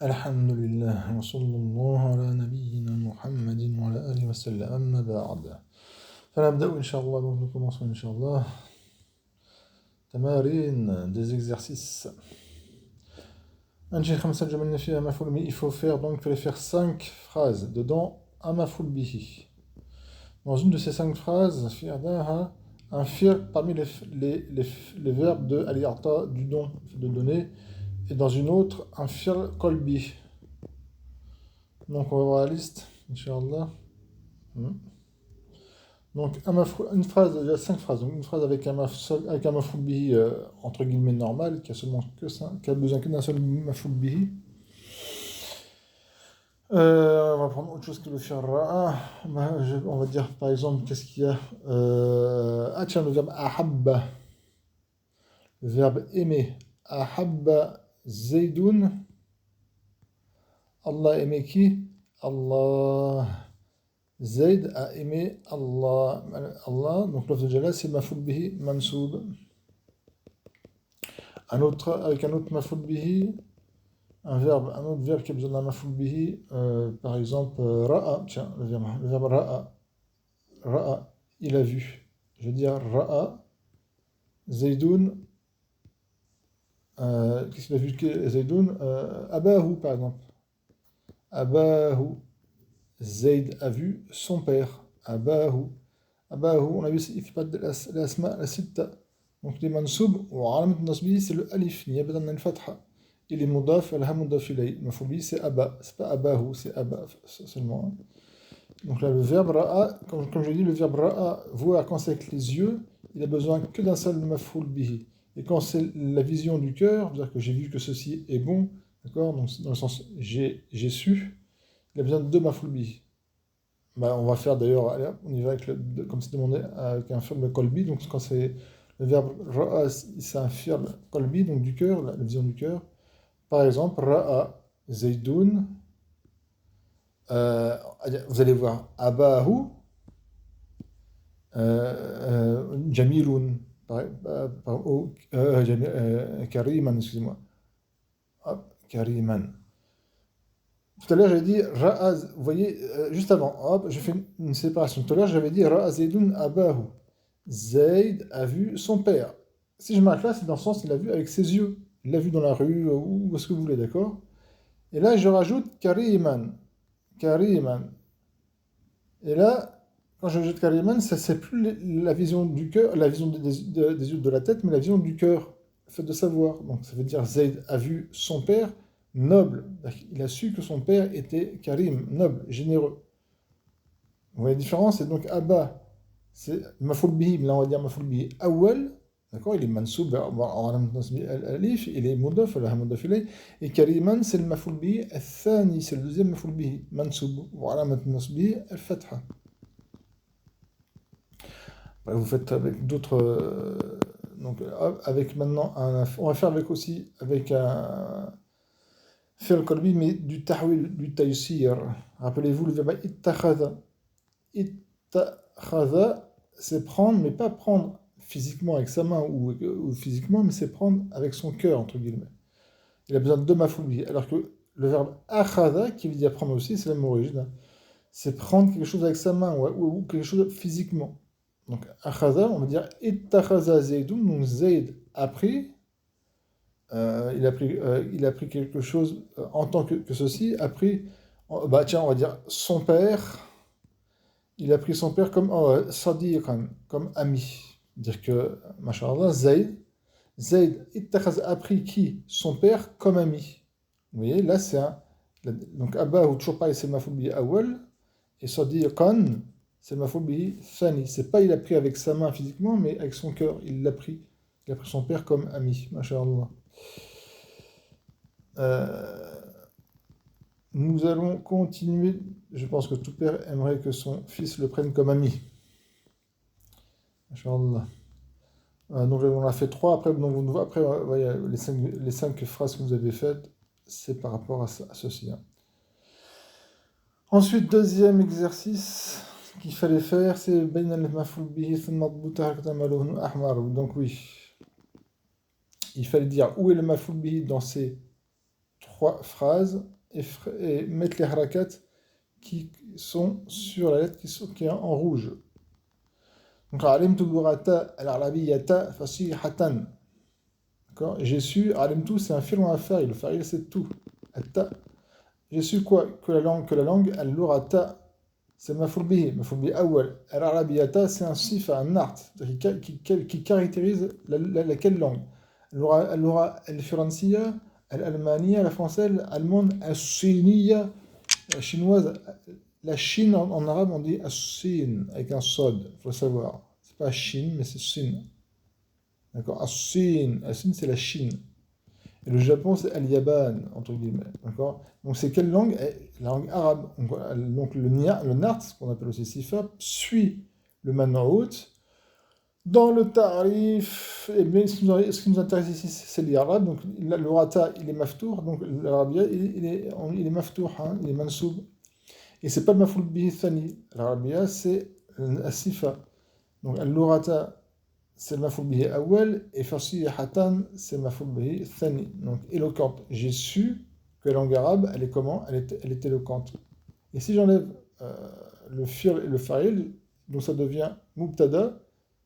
الحمد لله وصلى الله على نبينا محمد وعلى آله وسلم أما بعد فنبدأ إن شاء الله. Donc nous commençons إن شاء الله تمارين des exercices. نجي خمسة جملنا فيها مفعول به. Il faut faire donc fallait faire 5 phrases dedans un مفعول به. Dans une de ces 5 phrases في أحداها un fi'l parmi les verbes de al-i'ta du don de donner, et dans une autre un fi'l qalbi. Donc on va voir la liste, Inch'Allah. Donc une phrase, il y a 5 phrases. Donc une phrase avec un maf'ul bihi entre guillemets normal, qui a seulement que ça, qui a besoin que d'un seul maf'ul bihi. On va prendre autre chose que le fi'l ra'a. On va dire par exemple, qu'est-ce qu'il y a tiens, le verbe ahabba. Le verbe aimer. Ahabba Zaydun. Allah aimait qui? Allah. Zayd a aimé Allah. Allah, donc l'afz de jalal, c'est maf'ul bihi mansoub. Avec un autre maf'ul bihi, un autre verbe qui a besoin d'un maf'ul bihi, par exemple, ra'a, tiens, le verbe ra'a. Ra'a, il a vu. Je veux dire ra'a. Zaydun, qu'est-ce qu'il a vu Zaydun? Abahu, par exemple. Abahu. Zayd a vu son père. Abahu. Abahu, on a vu, il fait pas de l'asma, la sitta. Donc les mansoub, ou alamat nasbi, c'est le alif, il y a besoin d'une fatha. Il est mudaf, al hamudaf ilay. Mafoubi, c'est aba. C'est pas abahu, c'est aba seulement. Donc là, le verbe ra'a, comme je dis, le verbe ra'a, voir quand c'est avec les yeux, il a besoin que d'un seul mafoul bihi. Et quand c'est la vision du cœur, c'est-à-dire que j'ai vu que ceci est bon, d'accord, donc dans le sens j'ai su, il a besoin de deux mafoul bihi. On va faire d'ailleurs, allez, on y va avec comme c'est demandé, avec un fi'l qalbi. Donc quand c'est le verbe ra'a, c'est un fi'l qalbi, donc du cœur, la vision du cœur. Par exemple, ra'a Zaydun, vous allez voir abahu jamilun, kariman, excusez-moi. Kariman. Tout à l'heure, j'avais dit ra'a, vous voyez, juste avant, hop, je fais une séparation. Tout à l'heure, j'avais dit ra'a Zaydun abahu. Zayd a vu son père. Si je marque là, c'est dans le sens il a vu avec ses yeux. Il l'a vu dans la rue, ou ce que vous voulez, d'accord? Et là, je rajoute kariman. Kariman. Et là, quand je rajoute kariman, ça c'est plus la vision du cœur, la vision des yeux de la tête, mais la vision du cœur, le fait de savoir. Donc ça veut dire Zayd a vu son père noble. Il a su que son père était karim, noble, généreux. Vous voyez la différence? Et donc Abba, c'est maf'ul bihi, mais là on va dire maf'ul bihi awwal, d'accord? Il est mansoub, alif, il est mudaf, mudaf ilay. Et kariman, c'est le maf'ul bihi al-thani, c'est le deuxième maf'ul bihi, mansoub, wa alamat nasbihi al-fatha. Vous faites avec d'autres. Donc, avec maintenant, on va faire avec aussi, avec un fi'l qalbi, mais du tahwil, du taysir. Rappelez-vous le verbe ittakhadha. Ittakhadha, c'est prendre, mais pas prendre physiquement avec sa main ou physiquement, mais c'est prendre avec son cœur, entre guillemets. Il a besoin de deux maf'ul bihi. Alors que le verbe akhadha, qui veut dire prendre aussi, c'est la même origine. C'est prendre quelque chose avec sa main ou quelque chose physiquement. Donc, akhadha, on va dire ittakhadha Zaydun, donc Zayd a pris, il a pris quelque chose en tant que ceci, a pris, tiens, on va dire son père, il a pris son père comme sadiqan, comme ami. Dire que, masha'Allah, Zayd a pris qui? Son père comme ami. Vous voyez, là c'est un. Donc, Abba, ou toujours pareil, c'est maf'ul bihi awwal, et sadiqan, c'est le maf'ul bihi thani. C'est pas il a pris avec sa main physiquement, mais avec son cœur, il l'a pris. Il a pris son père comme ami, masha'Allah. Nous allons continuer. Je pense que tout père aimerait que son fils le prenne comme ami. Masha'Allah. Donc on a fait 3. Après, voyez, les 5 phrases que vous avez faites, c'est par rapport à ceci. Ensuite, deuxième exercice qu'il fallait faire, c'est bayna al-maf'ul bihi thumma adbuta harakatan maluhun ahmar. Donc oui, il fallait dire où est le maf'ul bihi dans ces 3 phrases et mettre les harakats qui sont sur la lettre qui est en rouge. Donc, alimtu al-lughata al-arabiyyata fasihatan. D'accord? J'ai su, alimtu, c'est un fil en affaire, le fa'il, c'est tout. Atta. J'ai su quoi? Que la langue, al-lughata, c'est maf'ul bihi awwal. Al-arabiyyata, c'est un sifa, un art, qui caractérise laquelle langue? اللغة الفرنسية الألمانية la française l'allemande الصينية la chinoise la Chine en arabe on dit الصين avec un sod il faut savoir c'est pas Chine mais c'est Chine d'accord الصين c'est la Chine et le Japon c'est al-Yaban entre guillemets d'accord donc c'est quelle langue? La langue arabe donc le nart ce qu'on appelle aussi sifa suit le man'out. Dans le tarif, eh bien, ce qui nous intéresse ici, c'est l'arabe. Donc, le rata, il est maftour. Donc, l'arabia, il est maftour, hein, il est mansoub. Et c'est pas le mafoul bihi thani. L'arabia, c'est asifa. Donc, al-lurata, c'est le mafoul bihi awal. Et fasihatan, c'est le mafoul bihi thani. Donc, éloquente. J'ai su que la langue arabe, elle est comment? Elle est éloquente. Et si j'enlève le fir et le fa'il, donc ça devient mubtada.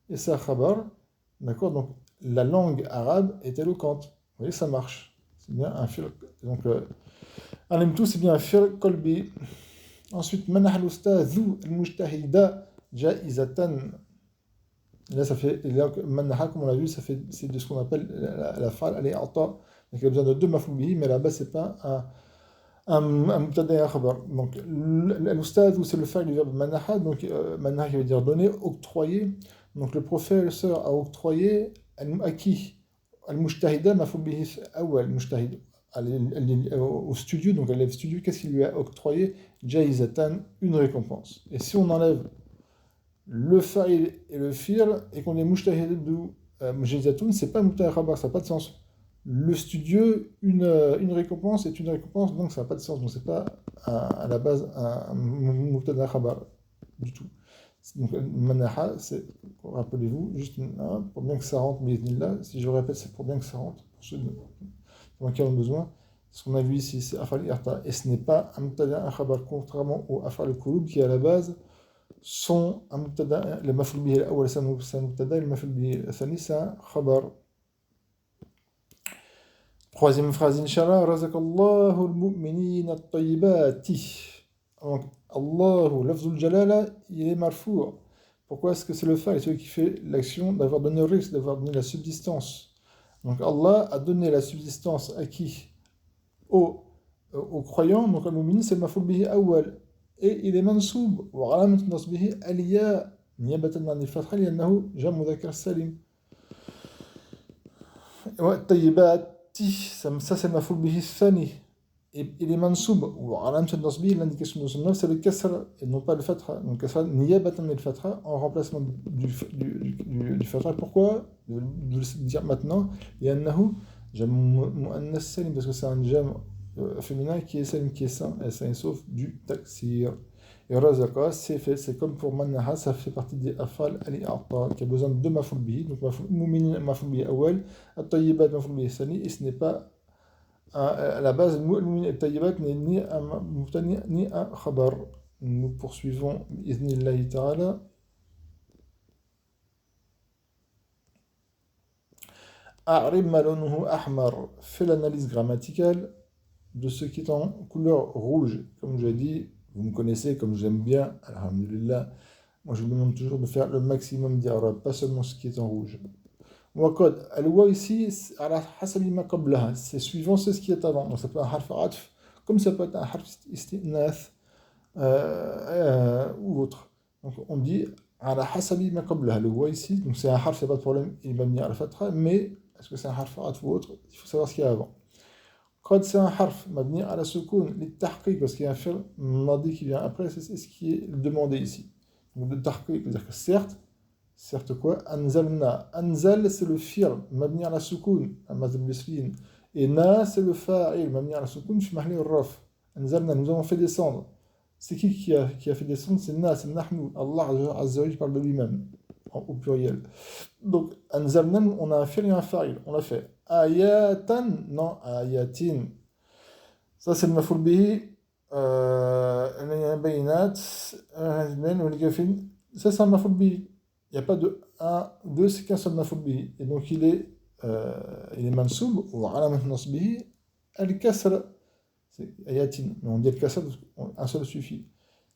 Et c'est un khabar, d'accord? Donc la langue arabe est éloquente. Vous voyez, ça marche. C'est bien un fil. Donc, alimtu, c'est bien un fil kolbi. Ensuite, manah al-ustadhu al-mujtahida jaizatan. Et là, ça fait, manah, comme on l'a vu, c'est de ce qu'on appelle la fa'al al-i'ata. Donc il y a besoin de deux maf'ul bihi, mais là-bas, c'est pas un mubtada et un khabar. Donc, al-ustadhu, c'est le fa'il du verbe manaha. Donc, manaha qui veut dire donner, octroyer. Donc le professeur a octroyé à qui? Al-Mujtahida maf'ul bihi awwal, Mujtahid. Au studio, donc à l'élève studio, qu'est-ce qu'il lui a octroyé? Jaizatan, une récompense. Et si on enlève le fa'il et le fir, et qu'on est Mujtahidou Jaizatun, c'est pas Mubtada khabar, ça n'a pas de sens. Le studio, une récompense est une récompense, donc ça n'a pas de sens. Donc c'est pas à la base un Mubtada khabar du tout. Donc, manaha, c'est, rappelez-vous, juste pour bien que ça rentre, mais là, si je le répète, c'est pour bien que ça rentre, pour ceux qui en ont besoin. Ce qu'on a vu ici, c'est afal irta, et ce n'est pas un mubtada, un khabar, contrairement au afal al-kulub, qui à la base sont un mubtada, le maf'ul bihi al-awwal, c'est un mubtada, et le maf'ul bihi al-thani, c'est un khabar. Troisième phrase, Inch'Allah, razakallahu al-mu'minina at-tayyibati. Donc, Allahu, lafzul jalala, il est marfou'. Pourquoi est-ce que c'est le fa'il, celui qui fait l'action d'avoir donné le risque, d'avoir donné la subsistance. Donc Allah a donné la subsistance à qui? Aux croyants. Donc al-mu'minin, c'est le maf'ul bihi awwal. Et il est mansoub. Wa alamat nasbihi aliya niyabatan an al-fatha li'annahu jam' mudhakkar salim. Wa tayyibati, ça c'est le maf'ul bihi thani. Et il est mansoub, ou alam nasbi, l'indication de son nom, c'est le kasra, et non pas le fatra. Donc kasra, niyabatan el fatra, en remplacement du fatra. Pourquoi? De le dire maintenant, yannahu, jam mu'annas salim, parce que c'est un jam féminin qui est salim, qui est sain et sauf du taksir. Et razaqa, c'est comme pour manaha, ça fait partie des afal al-i'ata, qui a besoin de deux maf'ul bihi, donc maf'ul bihi awal, at-tayyibat maf'ul bihi sani, et ce n'est pas à la base, al-mu'min et tayyibat n'est ni un mubtani ni un khabar. Nous poursuivons, bi'idhnillahi ta'ala. A'rib ma launuhu ahmar. Fais l'analyse grammaticale de ce qui est en couleur rouge. Comme je l'ai dit, vous me connaissez, comme j'aime bien, alhamdulillah. Moi, je vous demande toujours de faire le maximum d'irab, pas seulement ce qui est en rouge. Waqad, al-wa ici, ala hasabi ma qablaha, c'est suivant ce qui est avant. Donc ça peut être un harf atf, comme ça peut être un harf istinath ou autre. Donc on dit ala hasabi ma qablaha. Le wa ici, donc c'est un harf, il n'y a pas de problème, il va venir al-fatra, mais est-ce que c'est un harf atf ou autre? Il faut savoir ce qu'il y a avant. Qad, c'est un harf, mabni ala sukun, li-tahqiq, parce qu'il y a un fi'l madi qui vient après, c'est ce qui est demandé ici. Donc le tahqiq veut dire que certes quoi? Anzalna. Anzal, c'est le fi'l, mabni ala sukun, amaz al-bisrin. Et na, c'est le fa'il, mabni ala sukun, fi mahli al-raf. Anzalna, nous avons fait descendre. C'est qui a fait descendre? C'est na, c'est nahnu. Allah Azza wa Jalla parle de lui-même, au pluriel. Donc, anzalna, on a un fi'l et un fa'il, on l'a fait. Ayatan, non, ayatin. Ça, c'est le mafoul bihi. Bayinat, ça, c'est un mafoul bihi. Il n'y a pas de un, deux, c'est qu'un seul mafoul bihi. Et donc, il est mansoub, ou alamat nasbihi, al-kasra. C'est ayatin. Mais on dit al-kasra, un seul suffit.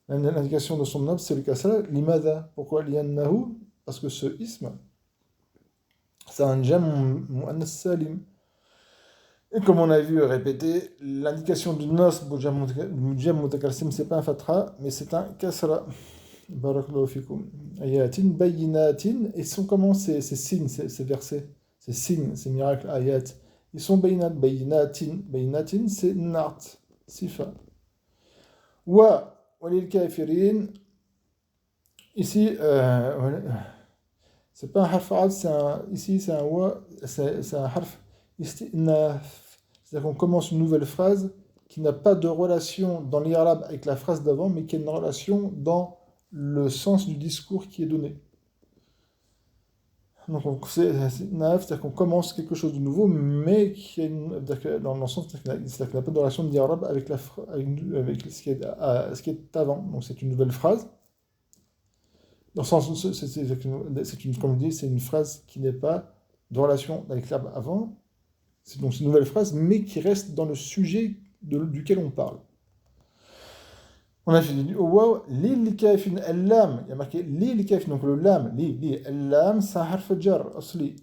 L'indication de son nom, c'est le kasra, limada. Pourquoi liannahu? Parce que ce ism, c'est un jam mu'annas salim. Et comme on a vu répéter, l'indication du nos, jam mutakalsim, c'est pas un fatra, mais c'est un kasra. Barakallahu fikum. Ayatin, bayinatin, et sont comment ces signes, ces versets, ces signes, ces miracles, ayat. Ils sont bayinat, bayinatin. Bayinatin, c'est nart, sifa. Walil kafirin, ici, c'est pas un harf ad, ici c'est un wa, c'est un harf istinaf. C'est-à-dire qu'on commence une nouvelle phrase qui n'a pas de relation dans l'irabe avec la phrase d'avant, mais qui a une relation dans le sens du discours qui est donné. Donc c'est naf, c'est-à-dire qu'on commence quelque chose de nouveau, mais qui a dans le sens, c'est-à-dire qu'il n'a pas de relation d'irabe avec, avec ce qui est avant. Donc c'est une nouvelle phrase. Dans le sens où comme je dis, c'est une phrase qui n'est pas de relation avec l'herbe avant. C'est donc une nouvelle phrase, mais qui reste dans le sujet duquel on parle. On a fait du wow, li kafin al-lam. Il y a marqué li kafin, donc le lam, li al-lam, c'est un harf jar, asli.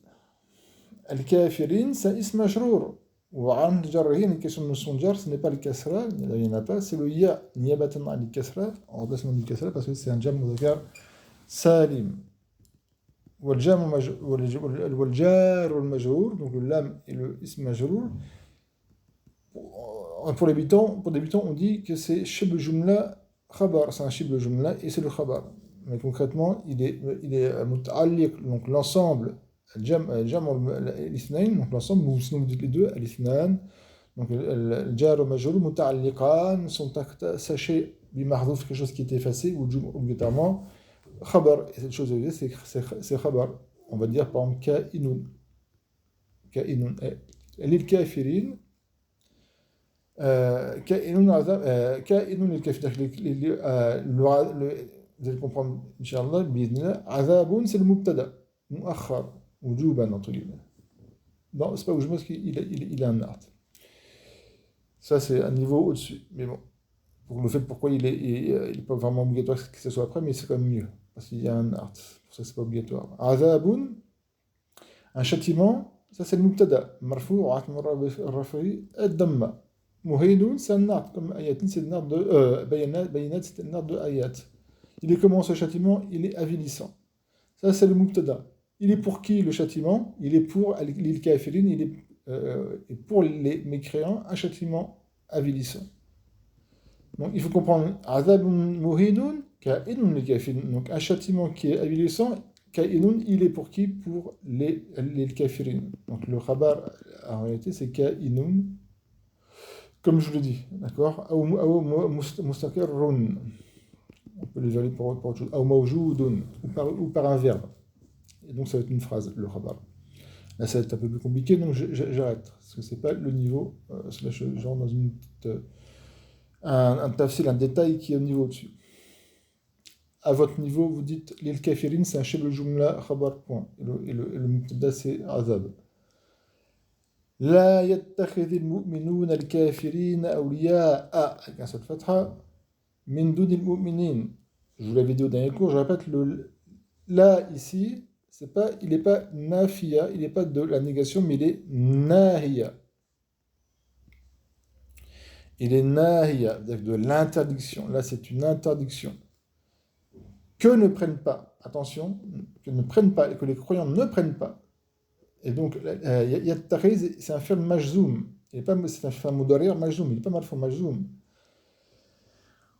Al-kafirin, c'est ism majrour. Ou alam jarrihin, une question de son jar, ce n'est pas le kasra, il n'y en a pas, c'est le ya, niyabatan al-kasra, en remplacement du kasra, parce que c'est un jam mudhakar salim. والجار والمجرور, donc le lam et le ism majrour. Pour les débutants, on dit que c'est shibl jumla khabar, c'est un shibl jumla et c'est le khabar. Mais concrètement, il est muta'alliq, donc l'ensemble, jam al-ithnain, donc l'ensemble, ou sinon vous dites les deux, al-ithnan, donc le jar ou majrour muta'alliqan sont attachés bimahdhouf, quelque chose qui est effacé, ou obligatoirement. Khabar, et cette chose c'est khabar. On va dire par exemple ka'inun. Ka'inun. Lil kafirin. Ka'inun lil kafirin. Vous allez comprendre, Inch'Allah, bi'idhnillah. Azabun, c'est le mubtada. Mu'akhar. Wujuban, entre guillemets. Non, c'est pas wujuban parce qu'il a un art. Ça, c'est un niveau au-dessus. Mais bon, pour le fait pourquoi il est pas vraiment obligatoire que ce soit après, mais c'est quand même mieux. Parce qu'il y a un art, pour ça c'est pas obligatoire. Azabun, un châtiment, ça c'est le mubtada. Marfou, rafi, ad-damma. Muhidun, c'est un art, comme ayatin, c'est un art de. Bayinat, c'est un art de ayat. Il est comment ce châtiment? Il est avilissant. Ça c'est le mubtada. Il est pour qui le châtiment? Il est pour l'il kafirin, il est et pour les mécréants, un châtiment avilissant. Donc il faut comprendre Azabun muhinun ka'inun lil kafirin. Donc un châtiment qui est avilissant, ka'inun, il est pour qui? Pour les kafirin. Donc le khabar en réalité c'est ka'inun, comme je vous l'ai dit, d'accord? Ou mustaqirrun. On peut les aller pour autre chose. Ou mawjoudun, ou par un verbe. Et donc ça va être une phrase, le khabar. Là ça va être un peu plus compliqué, donc j'arrête. Parce que c'est pas le niveau, genre dans une petite. Un tafsil, un détail qui est au niveau au-dessus. À votre niveau, vous dites l'il kafirin, c'est un shibl jumla khabar point. Et le mubtada, c'est azab. La yattakhidhil mu'minun al-kafirin awliya'a, avec un seul fatha, min dunil mu'minin. Je vous l'avais dit au dernier cours, je répète, le la ici, il n'est pas nafiya, il n'est pas de la négation, mais il est nahiya. Il est nahiya, c'est-à-dire de l'interdiction. Là, c'est une interdiction. Que ne prennent pas, attention, que ne prennent pas, et que les croyants ne prennent pas. Et donc, yattariz, c'est un fi'l majzoum. C'est un fi'l mudari' majzoum, il n'est pas marfou majzoum.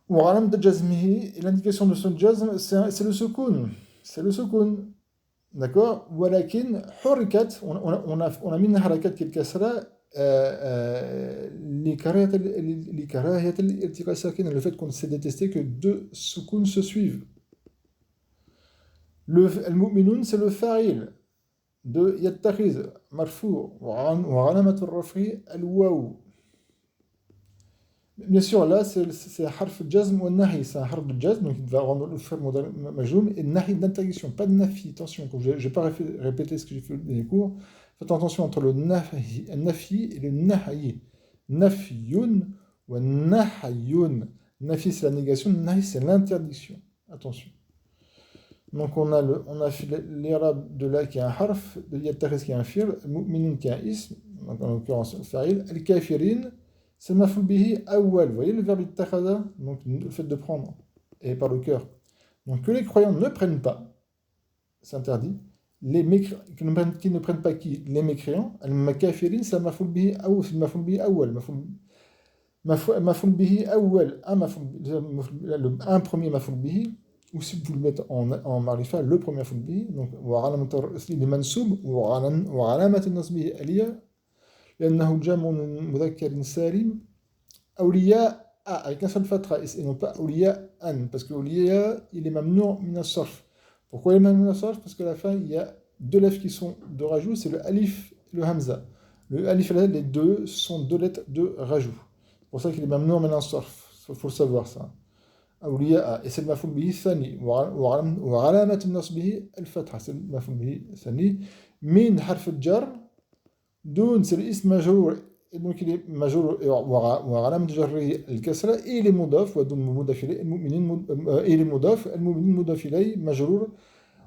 Ou alam de jazmihi, et l'indication de son jazm, c'est le sukoun. C'est le sukoun. D'accord? Walakin, hurikat, on a mis une harakat qui est le kasra, le fait qu'on s'est détesté que deux soukoun se suivent. Le al-mu'minun, c'est le fa'il de yattakhiz, marfou, wa alamatul rafi al-waw. Bien sûr, là, c'est harf jazm ou nahi, c'est un harf de jazm, donc il va rendre le faire majoum, et nahi d'interdiction, pas de nafi, attention, comme je n'ai pas répété ce que j'ai fait dans les cours, faites attention entre le nafi et le nahi. Nafiyun ou nahayun. Nafi, c'est la négation, nahi, c'est l'interdiction. Attention. Donc on a fait l'irabe de la qui est un harf, de yattakhis qui est un fi'l, mu'minun qui est un ism, donc en l'occurrence fa'il, al-kafirin, c'est maf'ul bihi awwal. Vous voyez le verbe ittakhadha, donc le fait de prendre, et par le cœur. Donc que les croyants ne prennent pas, c'est interdit. Qui ne prennent pas qui? Les mécréants. Al-kafirin, c'est maf'ul bihi awwal, c'est maf'ul bihi awwal. Maf'ul bihi awwal, un premier maf'ul bihi, ou si vous le mettez en marifa, le premier maf'ul bihi, donc وعلامة الرسل منسوب وعلامة النصب aliyah لأنه جمع مذكر سالم أولياء avec un seul fatra et non pas أولياء أن parce que أولياء il est mamnou min as-sarf. Pourquoi il est mamnou min as-sarf? Parce qu'à la fin il y a deux lettres qui sont de rajout, c'est le alif et le hamza. Le alif et la les deux sont deux lettres de rajout. C'est pour ça qu'il est mamnou min as-sarf. Il faut le savoir ça. أولياء et c'est le maf'ul bihi thani وعلامة نصبه الفتحة c'est le maf'ul bihi thani من حرف الجر دون c'est l'ism majrur et donc il est majrur وعلامة جره الكسرة et il est مضاف ودون مضاف إليه المؤمنين et il est مضاف المؤمنين مضاف إليه مجرور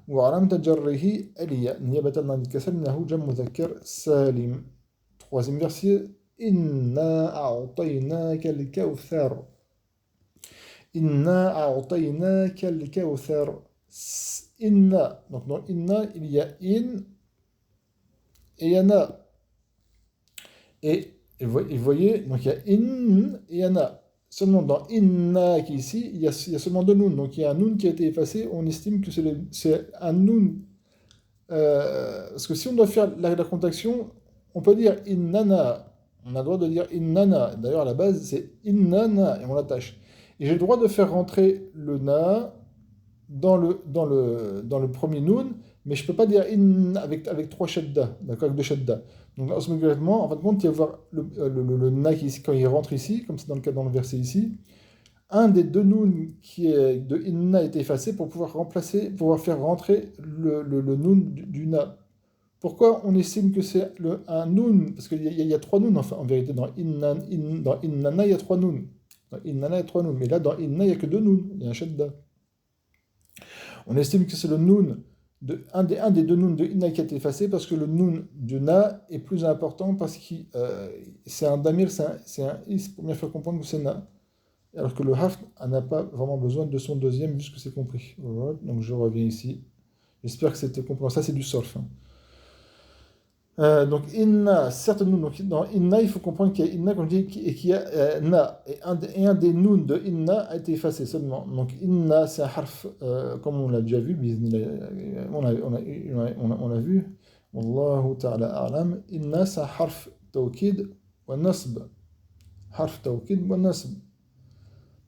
وعلامة جره الياء نيابة عن الكسر إنه جمع مذكر سالم. Troisième verset إنا أعطيناك الكوثر Inna a'taynaka al-kawthar. Inna. Donc dans inna, il y a in et yana. Et vous voyez, donc il y a in et yana. Seulement dans inna qui est ici, il y a seulement deux nun. Donc il y a un nun qui a été effacé. On estime que c'est un nun. Parce que si on doit faire la contraction, on peut dire innana. On a le droit de dire innana. D'ailleurs, à la base, c'est innana et on l'attache. Et j'ai le droit de faire rentrer le na dans le premier noun, mais je ne peux pas dire in avec trois shadda, d'accord, avec deux shadda. Donc, automatiquement, en fin de compte, il va y avoir le na qui, quand il rentre ici, comme c'est dans le cas dans le verset ici, un des deux nouns qui est de inna est effacé pour pouvoir faire rentrer le noun du na. Pourquoi on estime que c'est un noun? Parce qu'il y a trois nouns, enfin, en vérité, dans innana, il y a trois nouns. Dans Innana, il y a trois nouns. Mais là, dans Inna, il n'y a que deux nouns. Il y a un shadda. On estime que c'est le noun, un des deux nouns de Inna qui a été effacé parce que le noun du Na est plus important parce que c'est un damir, c'est un is pour bien faire comprendre que c'est Na. Alors que le haf n'a pas vraiment besoin de son deuxième vu que c'est compris. Voilà. Donc je reviens ici. J'espère que c'était compris. Ça, c'est du solf. Hein. Donc inna, certes nous, donc dans inna, il faut comprendre qu'il y a inna, comme je dis, et qu'il y a na, et un des nouns de inna a été effacé seulement. Donc inna, c'est un harf, comme on l'a déjà vu, on l'a vu, Wallahu ta'ala a'lam, inna, c'est un harf tawkid wa nasb, harf tawkid wa nasb.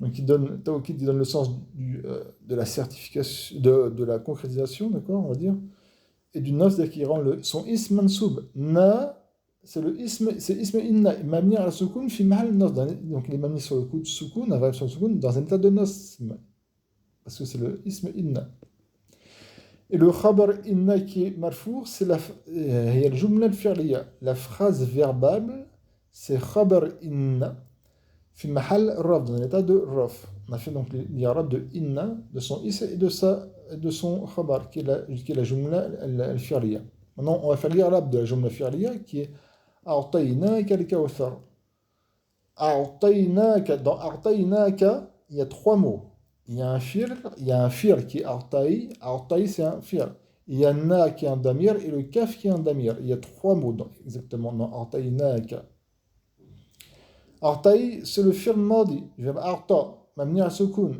Donc tawkid, il donne le sens de la certification, de la concrétisation, d'accord, on va dire. Et du nas, c'est-à-dire qu'il rend son ism mansoub. Na, c'est ism inna. Mamni al sukun fi mahal nas. Donc il est mamni sur le coup de sukun, un verbe sur le sukun, dans un état de nasm. Parce que c'est le ism inna. Et le khabar inna qui est marfour, c'est il y a le jumla al-fi'liya. La phrase verbale, c'est khabar inna fi mahal raf, dans un état de raf. On a fait donc l'irab de inna, de son ism et de son khabar, qui est la jumla al-fi'liya. Maintenant, on va faire l'irab de la jumla fi'liya, qui est a'taynaka al-kawthar. A'taynaka, dans a'taynaka, il y a trois mots. Il y a un fi'l qui est a'tay c'est un fi'l. Il y a na qui est un damir et le kaf qui est un damir. Il y a trois mots exactement dans a'taynaka. A'tay, c'est le fi'l madi, verbe a'ta, mabni à sukun,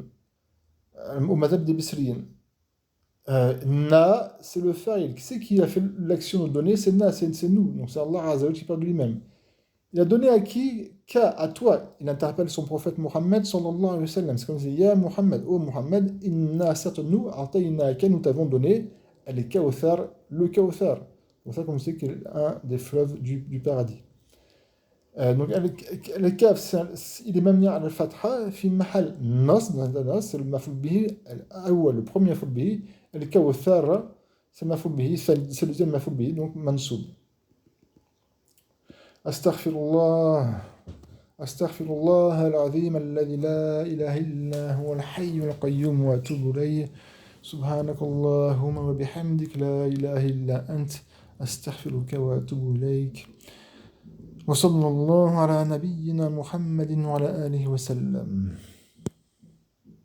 au madhab des Bisriyin. Na, c'est le fa'il. Qui c'est qui a fait l'action de donner? C'est Na, c'est nous. Donc c'est Allah Azza wa Jalla qui parle de lui-même. Il a donné à qui? À toi. Il interpelle son prophète Muhammad sallallahu alayhi wa sallam. C'est comme il dit, Ya Muhammad, oh Muhammad, inna certes nous, a'taynaka, nous t'avons donné, le Kawthar. C'est pour ça qu'on sait qu'il est un des fleuves du paradis. Donc le kaf, il est mabni ala al-fatha fi mahal nasb, c'est le maf'ul bihi al-awwal, le premier maf'ul bihi, et le kaw al-thara, c'est le maf'ul bihi, c'est le deuxième maf'ul bihi, donc mansoub. Astaghfirullah. أستغفر الله العظيم الذي لا إله إلا هو الحي القيوم وأتوب إليه سبحانك اللهم وبحمدك لا إله إلا أنت أستغفرك وأتوب إليك وصلى الله على نبينا محمد وعلى آله وسلم